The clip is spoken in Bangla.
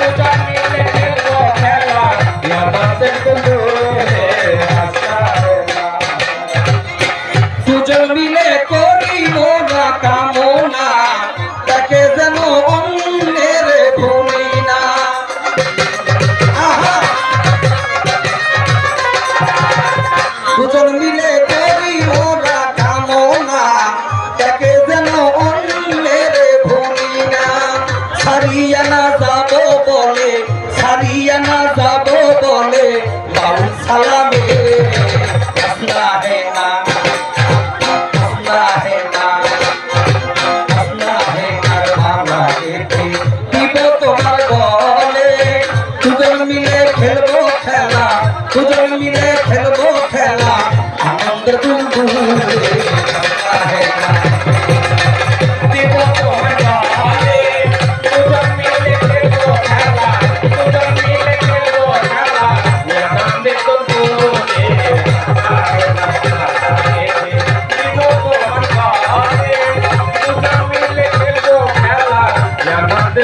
দুজন মিলে খেলবো খেলা আমাদের দুজনে আসারে না দুজন মিলে করিব না কামনা তাকে যেন অন্যের ভূমি না দুজন মিলে করিব না কামনা তাকে যেন অন্যের ভূমি না ছাড়িয়া না যাব বলে ছাড়িয়া না যাব বলে বাউল সালামে আসলা হে না খেলবো খেলা দুজন মিলে খেলবো খেলা আনন্দ দিব তোমার গালে দুজন মিলে খেলবো খেলা দুজন মিলে খেলবো খেলা আনন্দ দিব তোমার গালে দুজন মিলে খেলবো খেলা আনন্দ